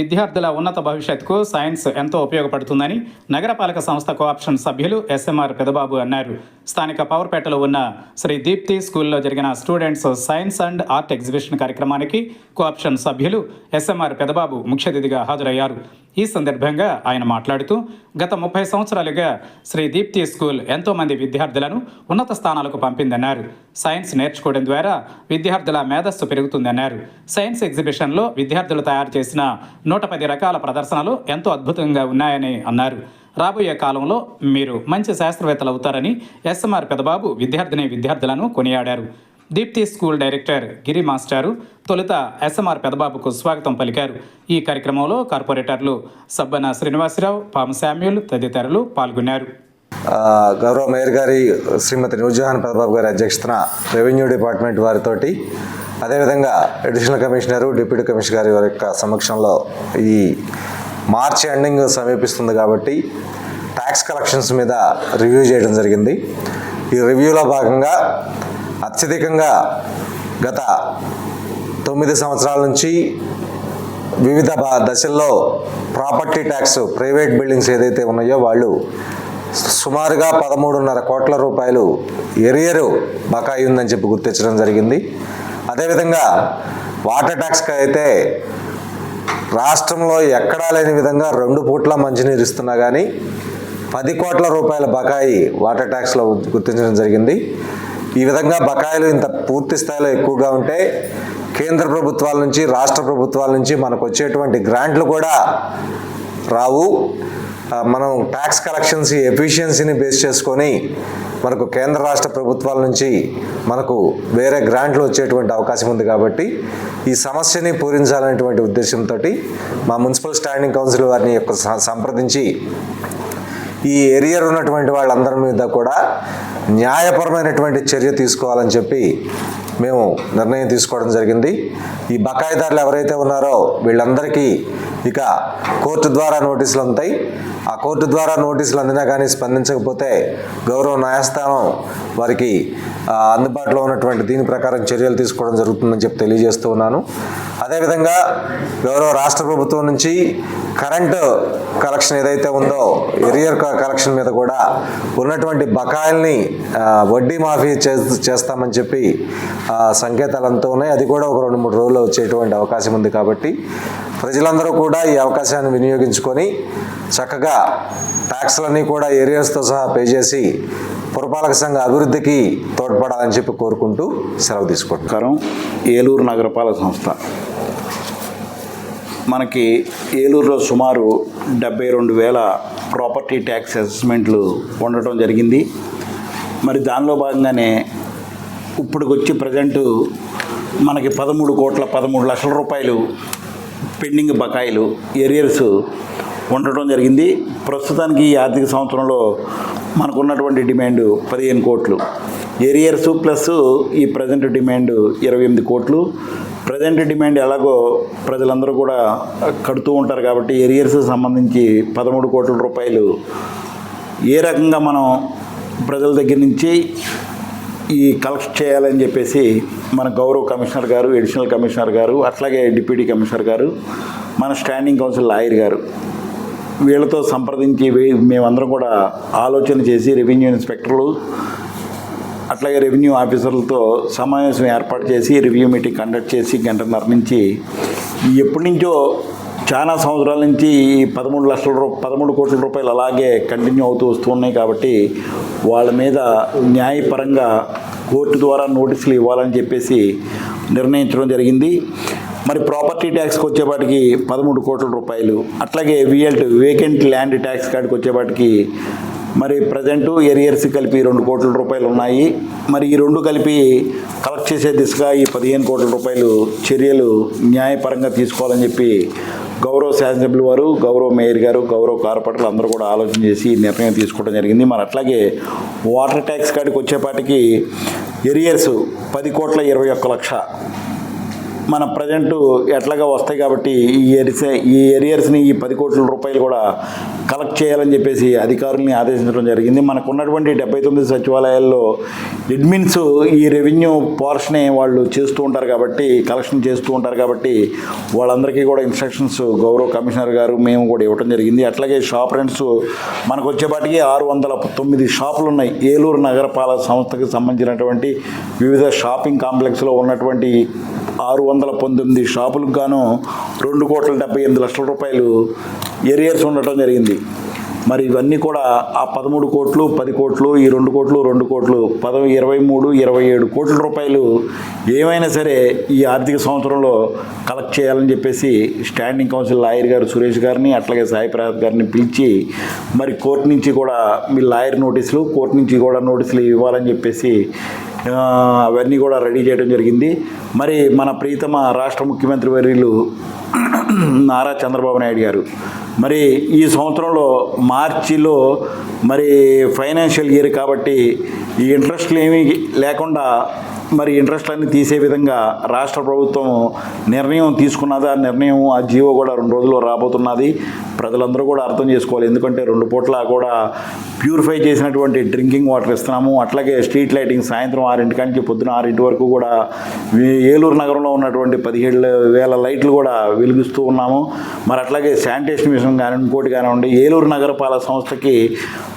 విద్యార్థుల ఉన్నత భవిష్యత్తుకు సైన్స్ ఎంతో ఉపయోగపడుతుందని నగరపాలక సంస్థ కోఆప్షన్ సభ్యులు ఎస్ఎంఆర్ పెదబాబు అన్నారు. స్థానిక పవర్పేటలో ఉన్న శ్రీ దీప్తి స్కూల్లో జరిగిన students science and art exhibition కార్యక్రమానికి కోఆప్షన్ సభ్యులు ఎస్ఎంఆర్ పెదబాబు ముఖ్య అతిథిగా హాజరయ్యారు. ఈ సందర్భంగా ఆయన మాట్లాడుతూ గత 30 సంవత్సరాలుగా శ్రీ దీప్తి స్కూల్ ఎంతోమంది విద్యార్థులను ఉన్నత స్థానాలకు పంపిందన్నారు. సైన్స్ నేర్చుకోవడం ద్వారా విద్యార్థుల మేధస్సు పెరుగుతుందన్నారు. సైన్స్ ఎగ్జిబిషన్లో విద్యార్థులు తయారు చేసిన 110 రకాల ప్రదర్శనలు ఎంతో అద్భుతంగా ఉన్నాయని అన్నారు. రాబోయే కాలంలో మీరు మంచి శాస్త్రవేత్తలు అవుతారని ఎస్ఎంఆర్ పెదబాబు విద్యార్థులను కొనియాడారు. దీప్తి స్కూల్ డైరెక్టర్ గిరి మాస్టారు తొలుత ఎస్ఎంఆర్ పెదబాబుకు స్వాగతం పలికారు. ఈ కార్యక్రమంలో కార్పొరేటర్లు సబ్బన శ్రీనివాసరావు, పాము శామ్యూల్ తదితరులు పాల్గొన్నారు. గౌరవ మేయర్ గారి శ్రీమతి నూర్జహాన్ పెదబాబు గారి అధ్యక్షతన రెవెన్యూ డిపార్ట్మెంట్ వారితోటి, అదేవిధంగా అడిషనల్ కమిషనరు, డిప్యూటీ కమిషనర్ గారి వారి యొక్క సమక్షంలో ఈ మార్చి ఎండింగ్ సమీపిస్తుంది కాబట్టి ట్యాక్స్ కలెక్షన్స్ మీద రివ్యూ చేయడం జరిగింది. ఈ రివ్యూలో భాగంగా అత్యధికంగా గత 9 సంవత్సరాల నుంచి వివిధ దశల్లో ప్రాపర్టీ ట్యాక్స్ ప్రైవేట్ బిల్డింగ్స్ ఏదైతే ఉన్నాయో వాళ్ళు సుమారుగా 13.5 కోట్ల రూపాయలు ఎరియరు బకాయి ఉందని చెప్పి గుర్తించడం జరిగింది. అదేవిధంగా వాటర్ ట్యాక్స్కి అయితే రాష్ట్రంలో ఎక్కడా లేని విధంగా 2 పూట్ల మంచినీరు ఇస్తున్నా కానీ 10 కోట్ల రూపాయల బకాయి వాటర్ ట్యాక్స్లో గుర్తించడం జరిగింది. ఈ విధంగా బకాయిలు ఇంత పూర్తి స్థాయిలో ఎక్కువగా ఉంటే కేంద్ర ప్రభుత్వాల నుంచి, రాష్ట్ర ప్రభుత్వాల నుంచి మనకు వచ్చేటువంటి గ్రాంట్లు కూడా రావు. మనం ట్యాక్స్ కలెక్షన్స్ ఎఫిషియన్సీని బేస్ చేసుకొని మనకు కేంద్ర రాష్ట్ర ప్రభుత్వాల నుంచి మనకు వేరే గ్రాంట్లు వచ్చేటువంటి అవకాశం ఉంది. కాబట్టి ఈ సమస్యని పూరించాలనేటువంటి ఉద్దేశంతో మా మున్సిపల్ స్టాండింగ్ కౌన్సిల్ వారిని సంప్రదించి ఈ ఏరియాలో ఉన్నటువంటి వాళ్ళందరి మీద కూడా న్యాయపరమైనటువంటి చర్య తీసుకోవాలని చెప్పి మేము నిర్ణయం తీసుకోవడం జరిగింది. ఈ బకాయిదారులు ఎవరైతే ఉన్నారో వీళ్ళందరికీ ఇక కోర్టు ద్వారా నోటీసులు అందుతాయి. ఆ కోర్టు ద్వారా నోటీసులు అందినా కానీ స్పందించకపోతే గౌరవ న్యాయస్థానం వారికి అందుబాటులో ఉన్నటువంటి దీని ప్రకారం చర్యలు తీసుకోవడం జరుగుతుందని చెప్పి తెలియజేస్తూ ఉన్నాను. అదేవిధంగా గౌరవ రాష్ట్ర ప్రభుత్వం నుంచి కరెంటు కలెక్షన్ ఏదైతే ఉందో ఎరియర్ కలెక్షన్ మీద కూడా ఉన్నటువంటి బకాయిల్ని వడ్డీ మాఫీ చేస్తామని చెప్పి సంకేతాలంతా ఉన్నాయి. అది కూడా ఒక 2-3 రోజుల్లో వచ్చేటువంటి అవకాశం ఉంది. కాబట్టి ప్రజలందరూ కూడా ఈ అవకాశాన్ని వినియోగించుకొని చక్కగా ట్యాక్స్లన్నీ కూడా ఏరియాస్తో సహా పే చేసి పురపాలక సంఘ అభివృద్ధికి తోడ్పడాలని చెప్పి కోరుకుంటూ సెలవు తీసుకుంటున్నాం. ఏలూరు నగరపాలక సంస్థ మనకి ఏలూరులో సుమారు 72,000 ప్రాపర్టీ ట్యాక్స్ అసెస్మెంట్లు ఉండటం జరిగింది. మరి దానిలో భాగంగానే ఇప్పటికొచ్చి ప్రజెంటు మనకి 13 లక్షల రూపాయలు పెండింగ్ బకాయిలు ఏరియర్స్ ఉండటం జరిగింది. ప్రస్తుతానికి ఈ ఆర్థిక సంవత్సరంలో మనకున్నటువంటి డిమాండ్ 15 కోట్లు ఏరియర్స్ ప్లస్ ఈ ప్రజెంట్ డిమాండ్ 28 కోట్లు. ప్రజెంట్ డిమాండ్ ఎలాగో ప్రజలందరూ కూడా కడుతూ ఉంటారు కాబట్టి ఏరియర్స్ సంబంధించి 13 కోట్ల రూపాయలు ఏ రకంగా మనం ప్రజల దగ్గర నుంచి ఈ కలెక్ట్ చేయాలని చెప్పేసి మన గౌరవ కమిషనర్ గారు, అడిషనల్ కమిషనర్ గారు, అట్లాగే డిప్యూటీ కమిషనర్ గారు, మన స్టాండింగ్ కౌన్సిల్ లాయర్ గారు వీళ్ళతో సంప్రదించి మేమందరం కూడా ఆలోచన చేసి రెవెన్యూ ఇన్స్పెక్టర్లు అట్లాగే రెవెన్యూ ఆఫీసర్లతో సమావేశం ఏర్పాటు చేసి రివ్యూ మీటింగ్ కండక్ట్ చేసి 1.5 గంటల నుంచి ఎప్పటి నుంచో చాలా సంవత్సరాల నుంచి ఈ 13 కోట్ల రూపాయలు అలాగే కంటిన్యూ అవుతూ వస్తున్నాయి. కాబట్టి వాళ్ళ మీద న్యాయపరంగా కోర్టు ద్వారా నోటీసులు ఇవ్వాలని చెప్పేసి నిర్ణయించడం జరిగింది. మరి ప్రాపర్టీ ట్యాక్స్కి వచ్చేపాటికి 13 కోట్ల రూపాయలు, అట్లాగే వేకెంట్ ల్యాండ్ ట్యాక్స్ కాడికి వచ్చేపాటికి మరి ప్రజెంటు ఏరియర్స్ కలిపి 2 కోట్ల రూపాయలు ఉన్నాయి. మరి ఈ 2 కలిపి కలెక్ట్ చేసే దిశగా ఈ 15 కోట్ల రూపాయలు చర్యలు న్యాయపరంగా తీసుకోవాలని చెప్పి గౌరవ శాసనసభ్యులు వారు, గౌరవ మేయర్ గారు, గౌరవ కార్పొరేటర్లు అందరూ కూడా ఆలోచన చేసి నిర్ణయం తీసుకోవడం జరిగింది. మరి అట్లాగే వాటర్ ట్యాక్స్ కాడికి వచ్చేపాటికి ఏరియర్స్ 10,21,00,000 మన ప్రజెంట్ ఎట్లాగా వస్తాయి కాబట్టి ఈ ఏరియర్స్ని ఈ 10 కోట్ల రూపాయలు కూడా కలెక్ట్ చేయాలని చెప్పేసి అధికారుల్ని ఆదేశించడం జరిగింది. మనకు ఉన్నటువంటి 79 సచివాలయాల్లో అడ్మిన్స్ ఈ రెవెన్యూ పోర్షనే వాళ్ళు చేస్తూ ఉంటారు కాబట్టి, కలెక్షన్ చేస్తూ ఉంటారు కాబట్టి వాళ్ళందరికీ కూడా ఇన్స్ట్రక్షన్స్ గౌరవ కమిషనర్ గారు మేము కూడా ఇవ్వడం జరిగింది. అట్లాగే షాప్ రెంట్స్ మనకు వచ్చేపాటికి 609 షాపులు ఉన్నాయి. ఏలూరు నగరపాలక సంస్థకి సంబంధించినటువంటి వివిధ షాపింగ్ కాంప్లెక్స్లో ఉన్నటువంటి 619 షాపులకు గాను 2,78,00,000 రూపాయలు ఏరియర్స్ ఉండటం జరిగింది. మరి ఇవన్నీ కూడా ఆ 13 కోట్లు 10 కోట్లు ఈ 2 కోట్లు 2 కోట్లు 23 27 కోట్ల రూపాయలు ఏమైనా సరే ఈ ఆర్థిక సంవత్సరంలో కలెక్ట్ చేయాలని చెప్పేసి స్టాండింగ్ కౌన్సిల్ లాయర్ గారు సురేష్ గారిని అట్లాగే సాయి ప్రసాద్ గారిని పిలిచి మరి కోర్టు నుంచి కూడా మీ లాయర్ నోటీసులు కోర్టు నుంచి కూడా నోటీసులు ఇవ్వాలని చెప్పేసి అవన్నీ కూడా రెడీ చేయడం జరిగింది. మరి మన ప్రీతమ రాష్ట్ర ముఖ్యమంత్రి వర్యులు నారా చంద్రబాబు నాయుడు గారు మరి ఈ సంవత్సరంలో మార్చిలో మరి ఫైనాన్షియల్ ఇయర్ కాబట్టి ఈ ఇంట్రెస్ట్లు ఏమీ లేకుండా మరి ఇంట్రెస్ట్లన్నీ తీసే విధంగా రాష్ట్ర ప్రభుత్వం నిర్ణయం తీసుకున్నది. ఆ నిర్ణయం ఆ జీవో కూడా 2 రోజుల్లో రాబోతున్నది. ప్రజలందరూ కూడా అర్థం చేసుకోవాలి. ఎందుకంటే 2 పూట్ల కూడా ప్యూరిఫై చేసినటువంటి డ్రింకింగ్ వాటర్ ఇస్తున్నాము. అట్లాగే స్ట్రీట్ లైటింగ్ సాయంత్రం 6 నుంచి పొద్దున 6 వరకు కూడా ఏలూరు నగరంలో ఉన్నటువంటి 17,000 లైట్లు కూడా వెలిగిస్తూ ఉన్నాము. మరి అట్లాగే శానిటేషన్ మిషన్ కానీ ఇంకోటి కానివ్వండి, ఏలూరు నగరపాలక సంస్థకి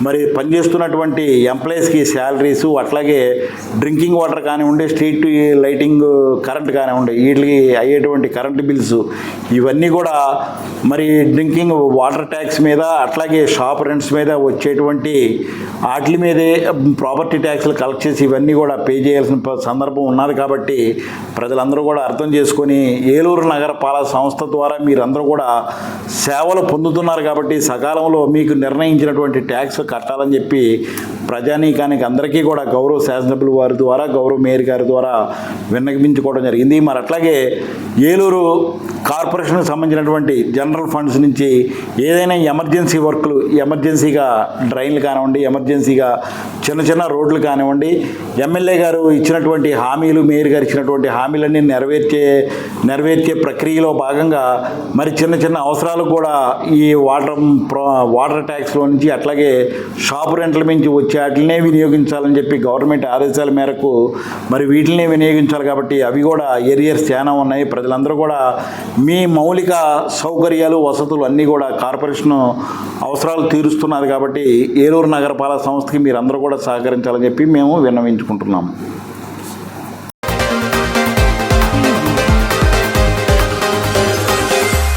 మరి పనిచేస్తున్నటువంటి ఎంప్లాయీస్కి శాలరీసు అట్లాగే డ్రింకింగ్ వాటర్ కానివ్వండి, స్ట్రీట్ లైటింగ్ కరెంట్ కానివ్వండి, వీటికి అయ్యేటువంటి కరెంటు బిల్స్ ఇవన్నీ కూడా మరి డ్రింకింగ్ వాటర్ ట్యాక్స్ మీద అట్లాగే షాప్ రెంట్స్ మీద వచ్చేటువంటి వాటి మీదే ప్రాపర్టీ ట్యాక్స్లు కలెక్ట్ చేసి ఇవన్నీ కూడా పే చేయాల్సిన సందర్భం ఉన్నది. కాబట్టి ప్రజలందరూ కూడా అర్థం చేసుకొని ఏలూరు నగరపాలక సంస్థ ద్వారా మీరందరూ కూడా సేవలు పొందుతున్నారు కాబట్టి సకాలంలో మీకు నిర్ణయించినటువంటి ట్యాక్స్ కట్టాలని చెప్పి ప్రజానీకానికి అందరికీ కూడా గౌరవ శాసనసభ్యుల వారి ద్వారా గౌరవ మేయర్ గారి ద్వారా విన్నవించుకోవడం జరిగింది. మరి అట్లాగే ఏలూరు కార్పొరేషన్కి సంబంధించినటువంటి జనరల్ ఫండ్స్ నుంచి ఏదైనా ఎమర్జెన్సీ వర్క్లు ఎమర్జెన్సీగా డ్రైన్లు కానివ్వండి, ఎమర్జెన్సీగా చిన్న చిన్న రోడ్లు కానివ్వండి, ఎమ్మెల్యే గారు ఇచ్చినటువంటి హామీలు మేయర్ గారు ఇచ్చినటువంటి హామీలన్నీ నెరవేర్చే ప్రక్రియలో భాగంగా మరి చిన్న చిన్న అవసరాలు కూడా ఈ వాటర్ ట్యాక్స్లో నుంచి అట్లాగే షాపు రెంట్ల నుంచి వచ్చే వాటినే వినియోగించాలని చెప్పి గవర్నమెంట్ ఆదేశాల మేరకు మరి వీటిని వినియోగించాలి. కాబట్టి అవి కూడా ఏరియర్స్ చాలా ఉన్నాయి. ప్రజలందరూ కూడా మీ మౌలిక సౌకర్యాలు వసతులు అన్నీ కూడా కార్పొరేషన్ అవసరాలు తీరుస్తున్నారు. కాబట్టి ఏలూరు నగరపాలక సంస్థకి మీరందరూ కూడా సహకరించాలని చెప్పి మేము విన్నవించుకుంటున్నాము.